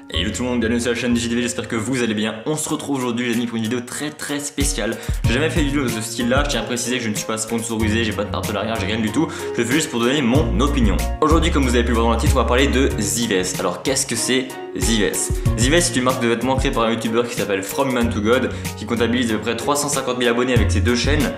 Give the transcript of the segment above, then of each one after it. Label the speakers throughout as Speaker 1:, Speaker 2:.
Speaker 1: Et hello tout le monde, bienvenue sur la chaîne de JDV, j'espère que vous allez bien. On se retrouve aujourd'hui les amis pour une vidéo très spéciale. J'ai jamais fait de vidéo de ce style là, je tiens à préciser que je ne suis pas sponsorisé, j'ai pas de partenariat, j'ai rien du tout. Je le fais juste pour donner mon opinion. Aujourd'hui, comme vous avez pu le voir dans le titre, on va parler de Zives. Alors qu'est-ce que c'est Zives? Zives c'est une marque de vêtements créée par un youtubeur qui s'appelle From Human to God, qui comptabilise à peu près 350 000 abonnés avec ses deux chaînes.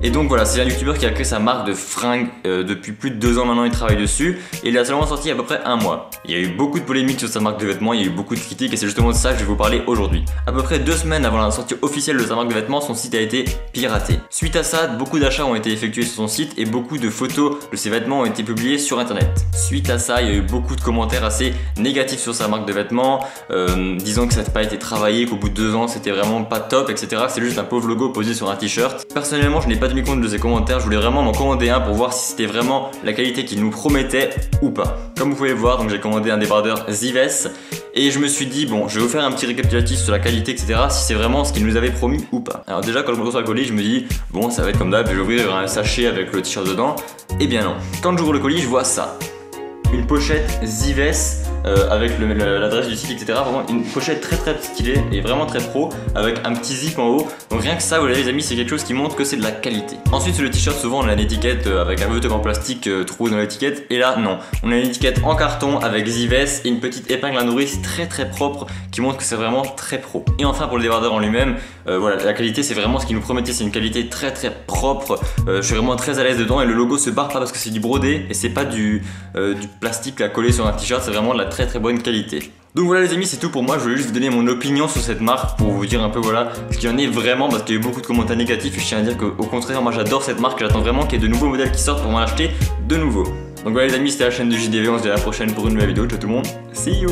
Speaker 1: Et donc voilà, c'est un youtubeur qui a créé sa marque de fringues depuis plus de 2 ans maintenant, il travaille dessus. Et il a seulement sorti il y a à peu près 1 mois. Il y a eu beaucoup de polémiques sur sa marque de vêtements, il y a eu beaucoup de critiques et c'est justement de ça que je vais vous parler aujourd'hui. À peu près 2 semaines avant la sortie officielle de sa marque de vêtements, son site a été piraté. Suite à ça, beaucoup d'achats ont été effectués sur son site et beaucoup de photos de ses vêtements ont été publiées sur internet. Suite à ça, il y a eu beaucoup de commentaires assez négatifs sur sa marque de vêtements, disant que ça n'a pas été travaillé, qu'au bout de 2 ans c'était vraiment pas top, etc. C'est juste un pauvre logo posé sur un t-shirt. Personnellement, je n'ai pas tenu compte de ces commentaires, je voulais vraiment m'en commander un pour voir si c'était vraiment la qualité qu'il nous promettait ou pas. Comme vous pouvez voir, donc j'ai commandé un débardeur Zives et je me suis dit bon, je vais vous faire un petit récapitulatif sur la qualité, etc. si c'est vraiment ce qu'il nous avait promis ou pas. Alors déjà, quand je reçois le colis, je me dis bon, ça va être comme d'hab, je vais ouvrir un sachet avec le t-shirt dedans. Et bien non. Quand j'ouvre le colis, je vois ça. Une pochette Zives avec l'adresse du site, etc. Vraiment une pochette très stylée et vraiment très pro avec un petit zip en haut. Donc rien que ça, vous voyez les amis, c'est quelque chose qui montre que c'est de la qualité. Ensuite sur le t-shirt, souvent on a une étiquette avec un bouton en plastique trouvé dans l'étiquette. Et là non, on a une étiquette en carton avec Zives et une petite épingle à nourrice très propre qui montre que c'est vraiment très pro. Et enfin pour le débardeur en lui-même, voilà, la qualité c'est vraiment ce qu'il nous promettait, c'est une qualité très propre. Je suis vraiment très à l'aise dedans et le logo se barre pas parce que c'est du brodé et c'est pas du plastique à coller sur un t-shirt, c'est vraiment de la très bonne qualité. Donc voilà les amis, c'est tout pour moi, je voulais juste vous donner mon opinion sur cette marque pour vous dire un peu voilà ce qu'il y en est vraiment, parce qu'il y a eu beaucoup de commentaires négatifs et je tiens à dire qu'au contraire moi j'adore cette marque, j'attends vraiment qu'il y ait de nouveaux modèles qui sortent pour m'en acheter de nouveau. Donc voilà les amis, c'était la chaîne de JDV, on se dit à la prochaine pour une nouvelle vidéo, ciao tout le monde, see you.